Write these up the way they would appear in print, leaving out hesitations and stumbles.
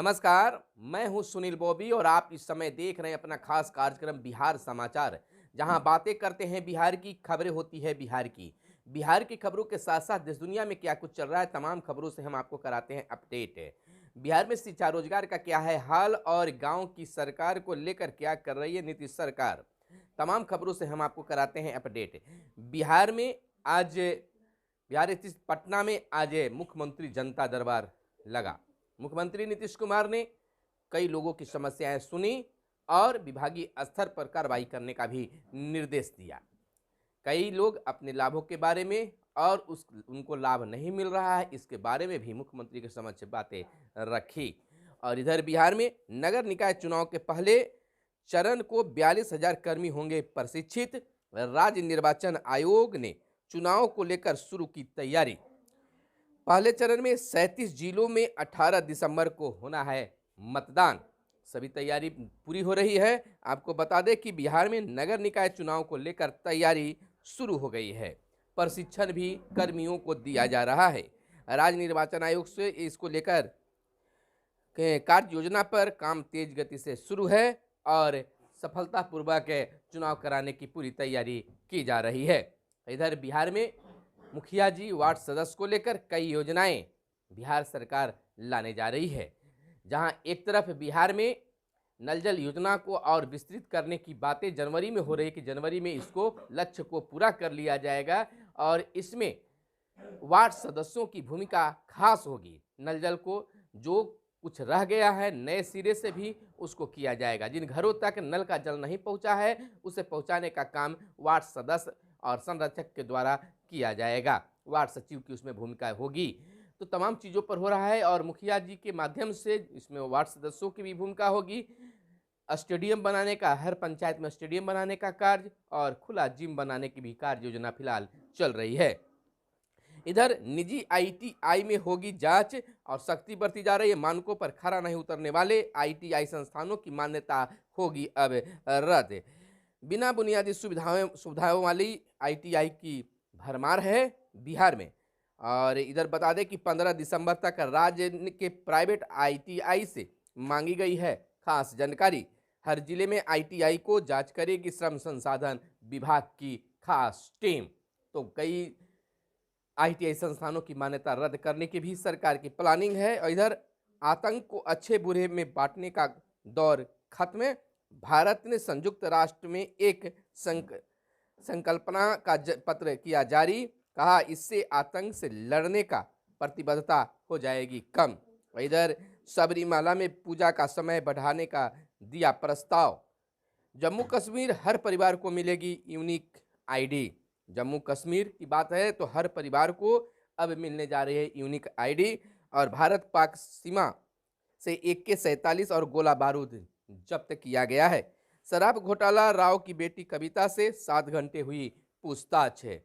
नमस्कार। मैं हूं सुनील बॉबी और आप इस समय देख रहे हैं अपना खास कार्यक्रम बिहार समाचार, जहां बातें करते हैं बिहार की, खबरें होती है बिहार की खबरों के साथ साथ देश दुनिया में क्या कुछ चल रहा है, तमाम खबरों से हम आपको कराते हैं अपडेट। बिहार में शिक्षा रोजगार का क्या है हाल और गांव की सरकार को लेकर क्या कर रही है नीतीश सरकार, तमाम खबरों से हम आपको कराते हैं अपडेट। बिहार में आज बिहार स्थित पटना में आज मुख्यमंत्री जनता दरबार लगा। मुख्यमंत्री नीतीश कुमार ने कई लोगों की समस्याएं सुनी और विभागीय स्तर पर कार्रवाई करने का भी निर्देश दिया। कई लोग अपने लाभों के बारे में और उनको लाभ नहीं मिल रहा है इसके बारे में भी मुख्यमंत्री के समक्ष बातें रखी। और इधर बिहार में नगर निकाय चुनाव के पहले चरण को 42,000 कर्मी होंगे प्रशिक्षित। राज्य निर्वाचन आयोग ने चुनाव को लेकर शुरू की तैयारी। पहले चरण में 37 जिलों में 18 दिसंबर को होना है मतदान। सभी तैयारी पूरी हो रही है। आपको बता दें कि बिहार में नगर निकाय चुनाव को लेकर तैयारी शुरू हो गई है। प्रशिक्षण भी कर्मियों को दिया जा रहा है। राज्य निर्वाचन आयोग से इसको लेकर कार्य योजना पर काम तेज गति से शुरू है और सफलतापूर्वक चुनाव कराने की पूरी तैयारी की जा रही है। इधर बिहार में मुखिया जी वार्ड सदस्य को लेकर कई योजनाएं बिहार सरकार लाने जा रही है। जहां एक तरफ बिहार में नल जल योजना को और विस्तृत करने की बातें जनवरी में हो रही है कि जनवरी में इसको लक्ष्य को पूरा कर लिया जाएगा और इसमें वार्ड सदस्यों की भूमिका खास होगी। नल जल को जो कुछ रह गया है नए सिरे से भी उसको किया जाएगा। जिन घरों तक नल का जल नहीं पहुंचा है उसे पहुंचाने का काम वार्ड सदस्य और संरक्षक के द्वारा किया जाएगा। वार्ड सचिव की उसमें भूमिका होगी। तो तमाम चीज़ों पर हो रहा है और मुखिया जी के माध्यम से इसमें वार्ड सदस्यों की भी भूमिका होगी। स्टेडियम बनाने का, हर पंचायत में स्टेडियम बनाने का कार्य और खुला जिम बनाने की भी कार्य योजना फिलहाल चल रही है। इधर निजी आईटीआई में होगी जांच और सख्ती बरती जा रही है। मानकों पर खरा नहीं उतरने वाले आईटीआई संस्थानों की मान्यता होगी अब रद्द। बिना बुनियादी सुविधाओं वाली आईटीआई की भरमार है बिहार में। और इधर बता दें कि 15 दिसंबर तक राज्य के प्राइवेट आईटीआई से मांगी गई है खास जानकारी। हर जिले में आईटीआई को जांच करेगी श्रम संसाधन विभाग की खास टीम। तो कई आईटीआई संस्थानों की मान्यता रद्द करने की भी सरकार की प्लानिंग है। और इधर आतंक को अच्छे बुरे में बांटने का दौर खत्म है। भारत ने संयुक्त राष्ट्र में एक संकल्पना का पत्र किया जारी। कहा इससे आतंक से लड़ने का प्रतिबद्धता हो जाएगी कम। इधर सबरीमाला में पूजा का समय बढ़ाने का दिया प्रस्ताव। जम्मू कश्मीर हर परिवार को मिलेगी यूनिक आईडी। जम्मू कश्मीर की बात है तो हर परिवार को अब मिलने जा रही है यूनिक आईडी। और भारत पाक सीमा से AK-47 और गोला बारूद जब्त किया गया है। शराब घोटाला राव की बेटी कविता से 7 घंटे हुई पूछताछ है।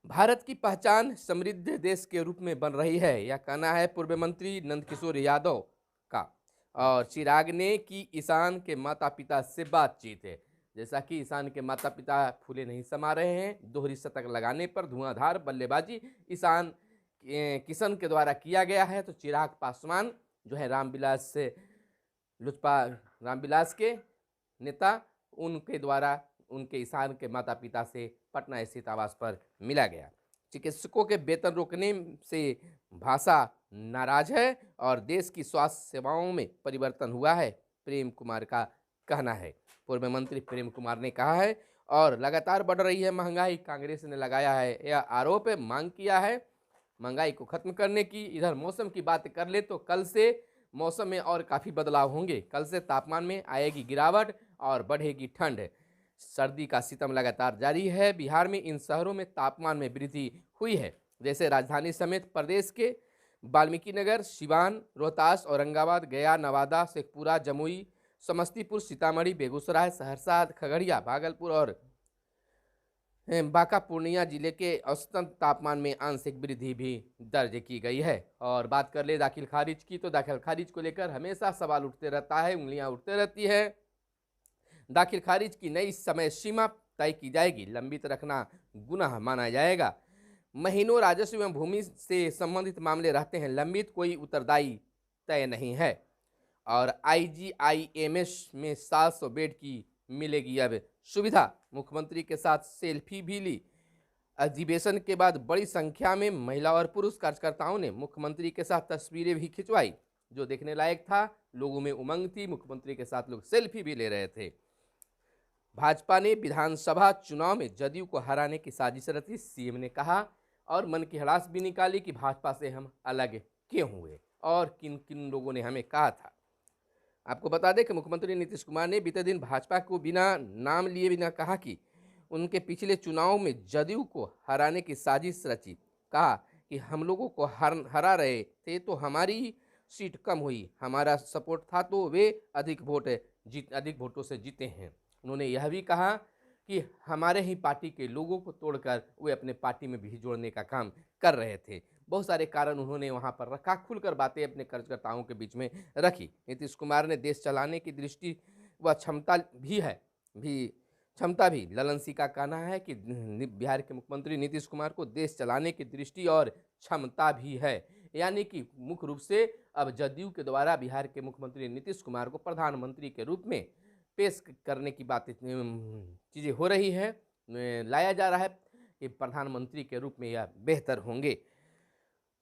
भारत की पहचान समृद्ध देश के रूप में बन रही है, यह कहना है पूर्व मंत्री नंदकिशोर यादव का। और चिराग ने की ईशान के माता पिता से बातचीत है। जैसा कि ईशान के माता पिता फूले नहीं समा रहे हैं, दोहरी शतक लगाने पर धुआंधार बल्लेबाजी ईशान किशन के द्वारा किया गया है। तो चिराग पासवान जो है रामविलास से लुत्फा रामविलास के नेता, उनके द्वारा उनके ईशान के माता पिता से पटना स्थित आवास पर मिला गया। चिकित्सकों के वेतन रोकने से भाषा नाराज है और देश की स्वास्थ्य सेवाओं में परिवर्तन हुआ है, प्रेम कुमार का कहना है। पूर्व मंत्री प्रेम कुमार ने कहा है। और लगातार बढ़ रही है महंगाई, कांग्रेस ने लगाया है यह आरोप, मांग किया है महंगाई को खत्म करने की। इधर मौसम की बात कर ले तो कल से मौसम में और काफ़ी बदलाव होंगे। कल से तापमान में आएगी गिरावट और बढ़ेगी ठंड। सर्दी का सितम लगातार जारी है। बिहार में इन शहरों में तापमान में वृद्धि हुई है, जैसे राजधानी समेत प्रदेश के वाल्मीकि नगर, सिवान, रोहतास, औरंगाबाद, गया, नवादा, शेखपुरा, जमुई, समस्तीपुर, सीतामढ़ी, बेगूसराय, सहरसा, खगड़िया, भागलपुर और बांका पूर्णिया जिले के औसतन तापमान में आंशिक वृद्धि भी दर्ज की गई है। और बात कर ले दाखिल खारिज की, तो दाखिल खारिज को लेकर हमेशा सवाल उठते रहता है, उंगलियां उठते रहती है। दाखिल खारिज की नई समय सीमा तय की जाएगी, लंबित रखना गुनाह माना जाएगा। महीनों राजस्व एवं भूमि से संबंधित मामले रहते हैं लंबित, कोई उत्तरदायी तय नहीं है। और IGIMS में 700 बेड की मिलेगी अब सुविधा। मुख्यमंत्री के साथ सेल्फी भी ली। अधिवेशन के बाद बड़ी संख्या में महिला और पुरुष कार्यकर्ताओं ने मुख्यमंत्री के साथ तस्वीरें भी खिंचवाई, जो देखने लायक था। लोगों में उमंग थी, मुख्यमंत्री के साथ लोग सेल्फी भी ले रहे थे। भाजपा ने विधानसभा चुनाव में जदयू को हराने की साजिश रची, सीएम ने कहा, और मन की हड़ास भी निकाली कि भाजपा से हम अलग क्यों हुए और किन किन लोगों ने हमें कहा था। आपको बता दें कि मुख्यमंत्री नीतीश कुमार ने बीते दिन भाजपा को बिना नाम लिए बिना कहा कि उनके पिछले चुनाव में जदयू को हराने की साजिश रची। कहा कि हम लोगों को हरा रहे थे तो हमारी सीट कम हुई, हमारा सपोर्ट था तो वे अधिक वोटों से जीते हैं। उन्होंने यह भी कहा कि हमारे ही पार्टी के लोगों को तोड़कर वे अपने पार्टी में भी जोड़ने का काम कर रहे थे। बहुत सारे कारण उन्होंने वहां पर रखा, खुलकर बातें अपने कार्यकर्ताओं के बीच में रखी। नीतीश कुमार ने देश चलाने की दृष्टि व क्षमता भी ललन सिंह का कहना है कि बिहार के मुख्यमंत्री नीतीश कुमार को देश चलाने की दृष्टि और क्षमता भी है। यानी कि मुख्य रूप से अब जदयू के द्वारा बिहार के मुख्यमंत्री नीतीश कुमार को प्रधानमंत्री के रूप में पेश करने की बातें चीज़ें हो रही है, लाया जा रहा है कि प्रधानमंत्री के रूप में यह बेहतर होंगे।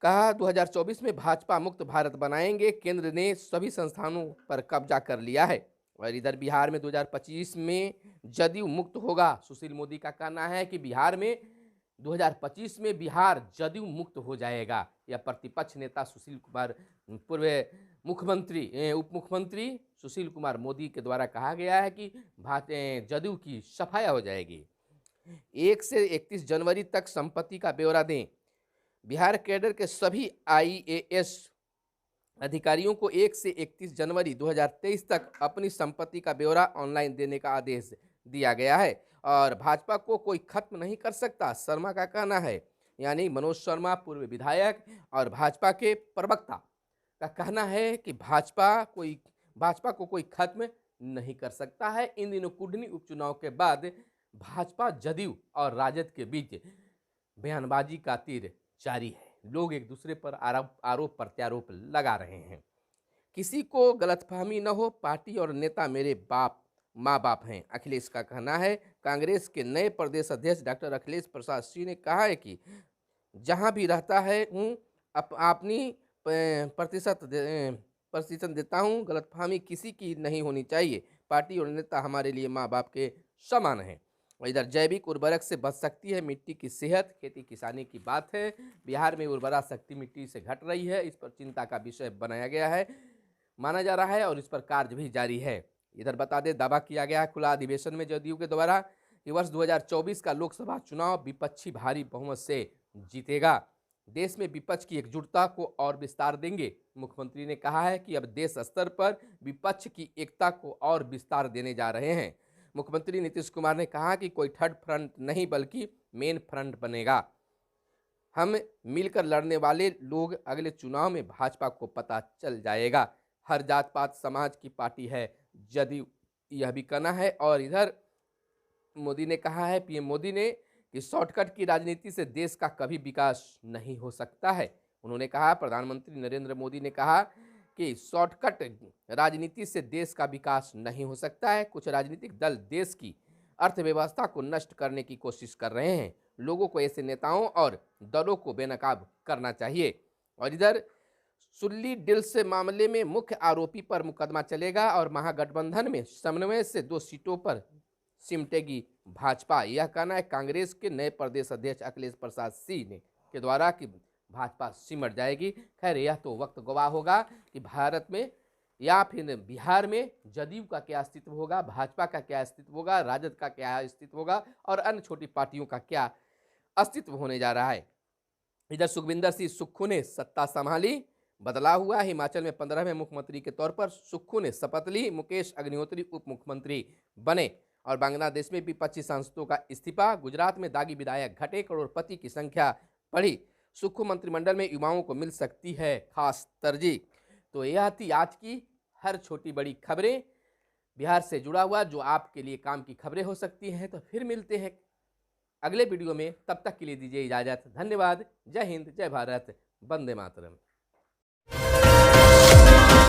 कहा 2024 में भाजपा मुक्त भारत बनाएंगे, केंद्र ने सभी संस्थानों पर कब्जा कर लिया है। और इधर बिहार में 2025 में जदयू मुक्त होगा। सुशील मोदी का कहना है कि बिहार में 2025 में बिहार जदयू मुक्त हो जाएगा। यह प्रतिपक्ष नेता सुशील कुमार, पूर्व मुख्यमंत्री उप मुख्यमंत्री सुशील कुमार मोदी के द्वारा कहा गया है कि जदयू की सफाया हो जाएगी। 1 से 31 जनवरी तक संपत्ति का ब्यौरा दें। बिहार कैडर के सभी IAS अधिकारियों को 1 से 31 जनवरी 2023 तक अपनी संपत्ति का ब्यौरा ऑनलाइन देने का आदेश दिया गया है और भाजपा को कोई खत्म नहीं कर सकता, शर्मा का कहना है। यानी मनोज शर्मा, पूर्व विधायक और भाजपा के प्रवक्ता का कहना है कि भाजपा को कोई खत्म नहीं कर सकता है। इन दिनों कुढ़नी उपचुनाव के बाद भाजपा, जदयू और राजद के बीच बयानबाजी का तीर जारी है। लोग एक दूसरे पर आरोप प्रत्यारोप लगा रहे हैं। किसी को गलतफहमी न हो, पार्टी और नेता मेरे माँ बाप हैं, अखिलेश का कहना है। कांग्रेस के नए प्रदेश अध्यक्ष डॉक्टर अखिलेश प्रसाद सिंह ने कहा है कि जहां भी रहता है हूँ अपनी प्रतिशत देता हूँ, गलतफहमी किसी की नहीं होनी चाहिए। पार्टी और नेता हमारे लिए माँ बाप के समान हैं। इधर जैविक उर्वरक से बच सकती है मिट्टी की सेहत, खेती किसानी की बात है। बिहार में उर्वरा शक्ति मिट्टी से घट रही है, इस पर चिंता का विषय बनाया गया है, माना जा रहा है और इस पर कार्य भी जारी है। इधर बता दें, दावा किया गया है खुला अधिवेशन में जदयू के द्वारा कि वर्ष 2024 का लोकसभा चुनाव विपक्षी भारी बहुमत से जीतेगा। देश में विपक्ष की एकजुटता को और विस्तार देंगे। मुख्यमंत्री ने कहा है कि अब देश स्तर पर विपक्ष की एकता को और विस्तार देने जा रहे हैं। मुख्यमंत्री नीतीश कुमार ने कहा कि कोई थर्ड फ्रंट नहीं बल्कि मेन फ्रंट बनेगा। हम मिलकर लड़ने वाले लोग, अगले चुनाव में भाजपा को पता चल जाएगा। हर जात पात समाज की पार्टी है जदयू, यह भी कहना है। और इधर मोदी ने कहा है, पीएम मोदी ने, कि शॉर्टकट की राजनीति से देश का कभी विकास नहीं हो सकता है। उन्होंने कहा, प्रधानमंत्री नरेंद्र मोदी ने कहा कि शॉर्टकट राजनीति से देश का विकास नहीं हो सकता है। कुछ राजनीतिक दल देश की अर्थव्यवस्था को नष्ट करने की कोशिश कर रहे हैं। लोगों को ऐसे नेताओं और दलों को बेनकाब करना चाहिए। और इधर सुल्ली डील से मामले में मुख्य आरोपी पर मुकदमा चलेगा और महागठबंधन में समन्वय से 2 सीटों पर सिमटेगी भाजपा, यह कहना है कांग्रेस के नए प्रदेश अध्यक्ष अखिलेश प्रसाद सिंह ने के द्वारा कि भाजपा सिमट जाएगी। खैर, यह तो वक्त गवाह होगा कि भारत में या फिर बिहार में जदयू का क्या अस्तित्व होगा, भाजपा का क्या अस्तित्व होगा, राजद का क्या अस्तित्व होगा और अन्य छोटी पार्टियों का क्या अस्तित्व होने जा रहा है। इधर सुखविंदर सिंह सुक्खू ने सत्ता संभाली, बदलाव हुआ। हिमाचल में 15वें मुख्यमंत्री के तौर पर सुक्खू ने शपथ ली। मुकेश अग्निहोत्री उप मुख्यमंत्री बने और बांग्लादेश में विपक्षी सांसदों का इस्तीफा। गुजरात में दागी विधायक घटे, करोड़पति की संख्या बढ़ी। सुक्खू मंत्रिमंडल में युवाओं को मिल सकती है खास तरजीह। तो यह थी आज की हर छोटी बड़ी खबरें बिहार से जुड़ा हुआ, जो आपके लिए काम की खबरें हो सकती हैं। तो फिर मिलते हैं अगले वीडियो में, तब तक के लिए दीजिए इजाजत। धन्यवाद। जय हिंद, जय भारत, वंदे मातरम।